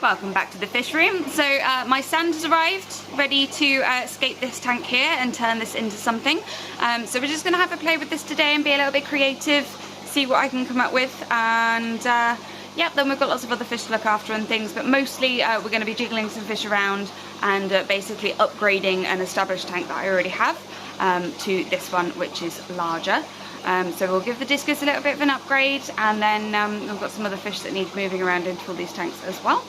Welcome back to the fish room. So my sand has arrived, ready to escape this tank here and turn this into something. So we're just going to have a play with this today and be a little bit creative, see what I can come up with, and yeah, then we've got lots of other fish to look after and things, but mostly we're going to be jiggling some fish around and basically upgrading an established tank that I already have to this one, which is larger. So we'll give the Discus a little bit of an upgrade, and then we've got some other fish that need moving around into all these tanks as well,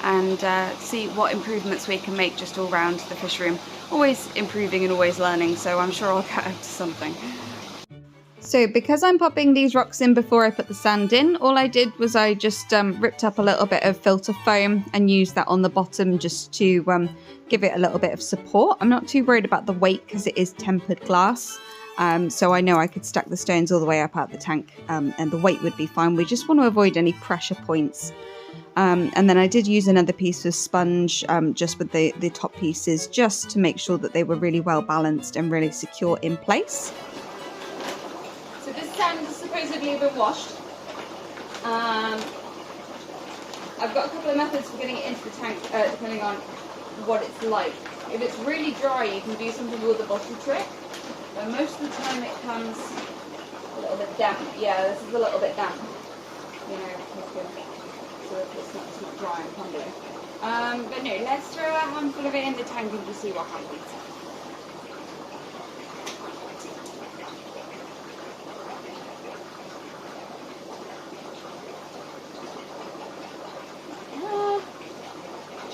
and see what improvements we can make just all round the fish room. Always improving and always learning, so I'm sure I'll get up to something. So because I'm popping these rocks in before I put the sand in, all I did was I just ripped up a little bit of filter foam and used that on the bottom just to give it a little bit of support. I'm not too worried about the weight because it is tempered glass. So I know I could stack the stones all the way up out the tank and the weight would be fine. We just want to avoid any pressure points. And then I did use another piece of sponge just with the top pieces, just to make sure that they were really well balanced and really secure in place. So this sand has supposedly been washed. I've got a couple of methods for getting it into the tank depending on what it's like. If it's really dry, you can do something called the bottle trick. But most of the time it comes a little bit damp. Yeah, this is a little bit damp. You know, so it's not dry and crumbling. But no, let's throw a handful of it in the tank and just see what happens.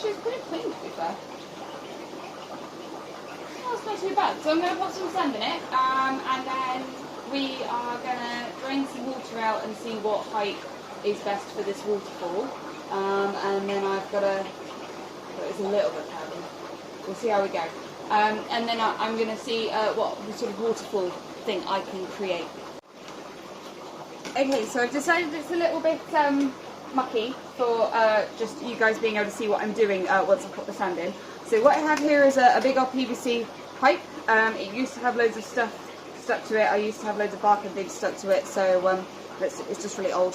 She's pretty clean, to be fair. That's not too bad. So I'm going to put some sand in it, and then we are going to drain some water out and see what height is best for this waterfall. And then I've got to, it's a little bit heavy. We'll see how we go. And then I'm going to see what sort of waterfall thing I can create. Okay, so I've decided it's a little bit mucky for just you guys being able to see what I'm doing once I put the sand in. So what I have here is a big old PVC pipe. It used to have loads of stuff stuck to it. I used to have loads of bark and things stuck to it, so it's just really old.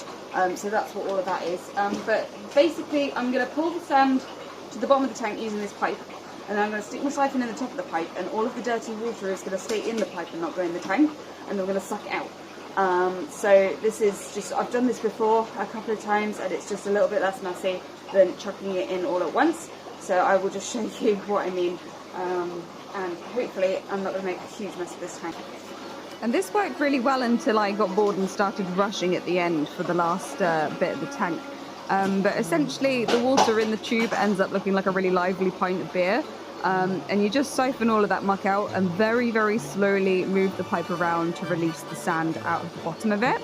So that's what all of that is. But basically I'm going to pull the sand to the bottom of the tank using this pipe, and then I'm going to stick my siphon in the top of the pipe, and all of the dirty water is going to stay in the pipe and not go in the tank, and I'm going to suck it out. So this is just, I've done this before a couple of times and it's just a little bit less messy than chucking it in all at once. So I will just show you what I mean, and hopefully I'm not going to make a huge mess of this tank. And this worked really well until I got bored and started rushing at the end for the last bit of the tank. But essentially the water in the tube ends up looking like a really lively pint of beer. And you just siphon all of that muck out and very, very slowly move the pipe around to release the sand out of the bottom of it.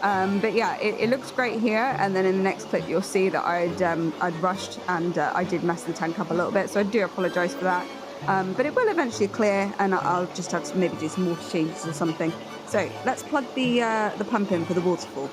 But yeah, it looks great here, and then in the next clip you'll see that I'd rushed and I did mess the tank up a little bit, so I do apologise for that. But it will eventually clear, and I'll just have to maybe do some water changes or something. So let's plug the pump in for the waterfall.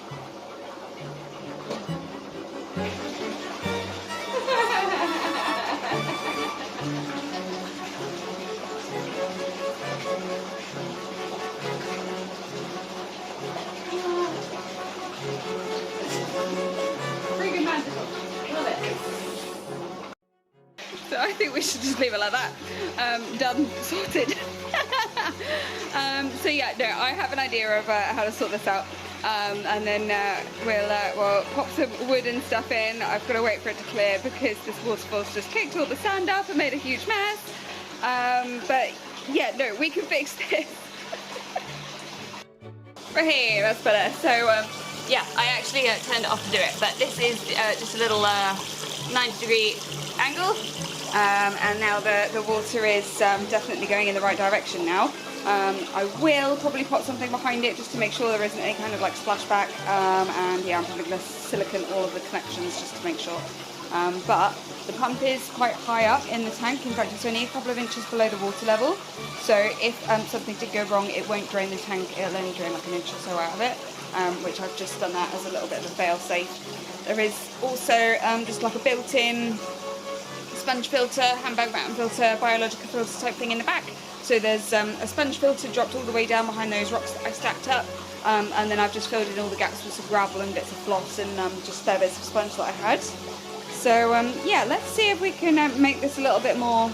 So I think we should just leave it like that. Done, sorted. So yeah, no, I have an idea of how to sort this out. And then we'll pop some wood and stuff in. I've got to wait for it to clear because this waterfall's just kicked all the sand up and made a huge mess. But yeah, no, we can fix this. Right here, that's better. So yeah, I actually turned it off to do it, but this is just a little 90-degree angle. And now the water is definitely going in the right direction now. I will probably put something behind it just to make sure there isn't any kind of like splashback, and yeah, I'm probably going to silicone all of the connections just to make sure. But the pump is quite high up in the tank. In fact, it's only a couple of inches below the water level, so if something did go wrong, it won't drain the tank. It'll only drain like an inch or so out of it, which I've just done that as a little bit of a fail-safe. There is also just like a built-in sponge filter, handbag mountain filter, biological filter type thing in the back. So there's a sponge filter dropped all the way down behind those rocks that I stacked up, and then I've just filled in all the gaps with some gravel and bits of floss and just spare bits of sponge that I had. So yeah, let's see if we can make this a little bit more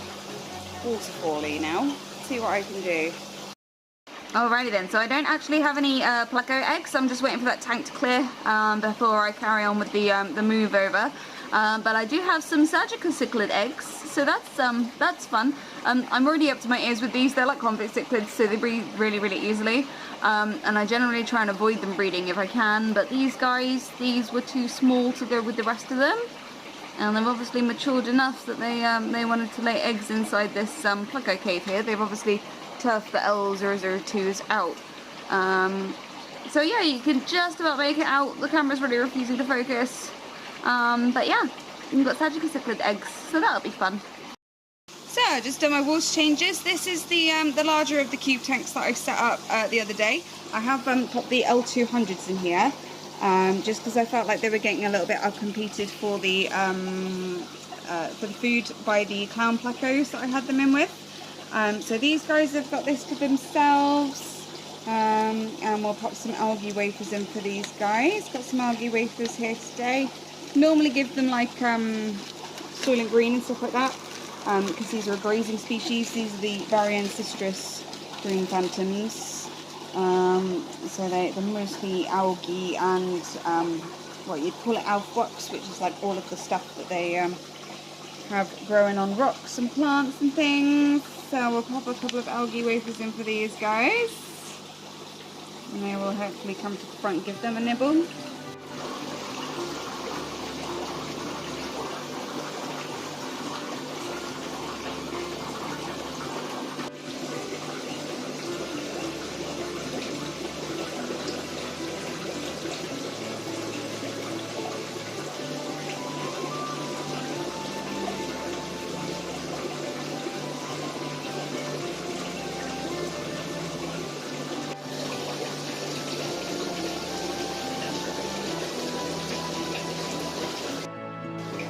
waterfally now. See what I can do. Alrighty then, so I don't actually have any pleco eggs. I'm just waiting for that tank to clear before I carry on with the move over. But I do have some surgical cichlid eggs, so that's fun. I'm already up to my ears with these. They're like convict cichlids, so they breed really, really easily. And I generally try and avoid them breeding if I can, but these guys, these were too small to go with the rest of them. And they've obviously matured enough that they wanted to lay eggs inside this pleco cave here. They've obviously turfed the L002s out. So yeah, you can just about make it out. The camera's really refusing to focus. But yeah, you've got surgical cichlid eggs, so that'll be fun. So, just done my water changes. This is the larger of the cube tanks that I set up the other day. I have put the L200s in here, just because I felt like they were getting a little bit outcompeted for the food by the clown plecos that I had them in with. So these guys have got this to themselves, and we'll pop some algae wafers in for these guys. Got some algae wafers here today. Normally give them like Soylent Green and stuff like that, because these are a grazing species. These are the Varian citrus green phantoms. So they're mostly algae and what you'd call it alf rocks, which is like all of the stuff that they have growing on rocks and plants and things. So we'll pop a couple of algae wafers in for these guys, and they will hopefully come to the front and give them a nibble.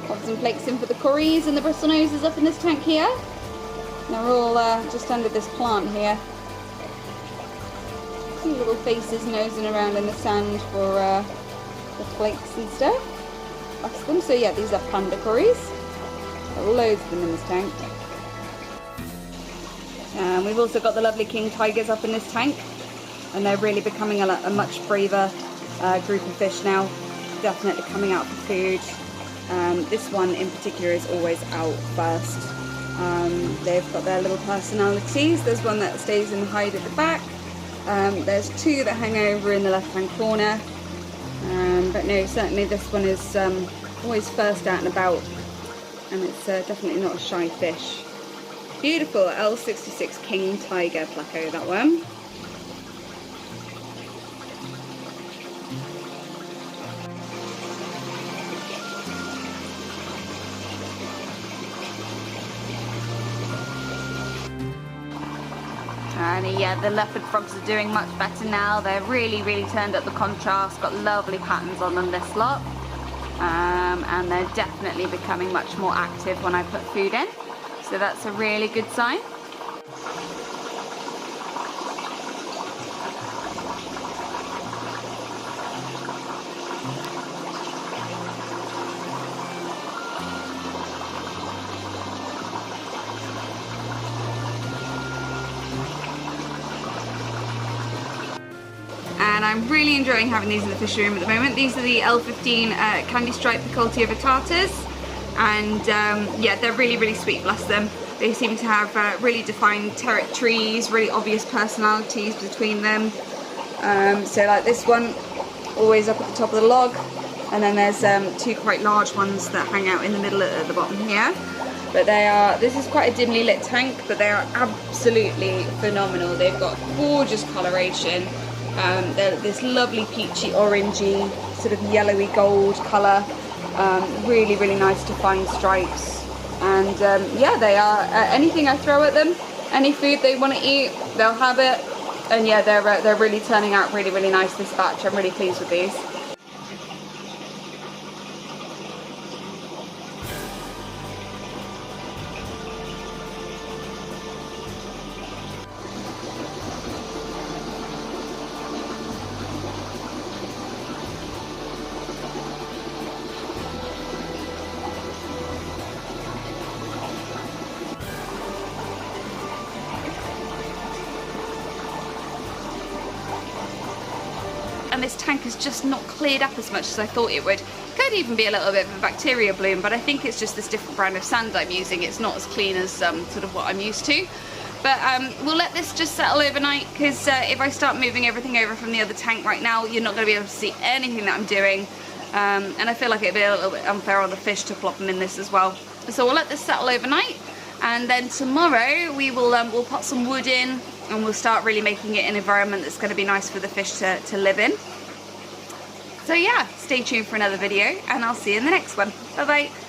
Pop some flakes in for the curries and the bristle noses up in this tank here. They're all just under this plant here. Some little faces nosing around in the sand for the flakes and stuff. That's them. So yeah, these are panda curries. There are loads of them in this tank. And we've also got the lovely king tigers up in this tank, and they're really becoming a much braver group of fish now. Definitely coming out for food. This one in particular is always out first. They've got their little personalities. There's one that stays and hide at the back. There's two that hang over in the left hand corner. But no, certainly this one is always first out and about, and it's definitely not a shy fish. Beautiful L66 king tiger pleco, that one. And yeah, the leopard frogs are doing much better now. They're really, really turned up the contrast, got lovely patterns on them, this lot. And they're definitely becoming much more active when I put food in. So that's a really good sign. And I'm really enjoying having these in the fishery room at the moment. These are the L15 candy stripe picoltia vittatas, and yeah, they're really, really sweet, bless them. They seem to have really defined territories, really obvious personalities between them. So like this one, always up at the top of the log, and then there's two quite large ones that hang out in the middle at the bottom here. But this is quite a dimly lit tank, but they are absolutely phenomenal. They've got gorgeous coloration. They're this lovely peachy orangey sort of yellowy gold colour, really, really nice defined stripes, and yeah, they are anything I throw at them, any food they want to eat, they'll have it. And yeah, they're really turning out really, really nice this batch. I'm really pleased with these. tank has just not cleared up as much as I thought it would. Could even be a little bit of a bacteria bloom, but I think it's just this different brand of sand I'm using. It's not as clean as sort of what I'm used to. But we'll let this just settle overnight, because if I start moving everything over from the other tank right now, you're not going to be able to see anything that I'm doing. And I feel like it'd be a little bit unfair on the fish to plop them in this as well. So we'll let this settle overnight, and then tomorrow we will we'll put some wood in, and we'll start really making it an environment that's going to be nice for the fish to live in. So yeah, stay tuned for another video, and I'll see you in the next one. Bye bye.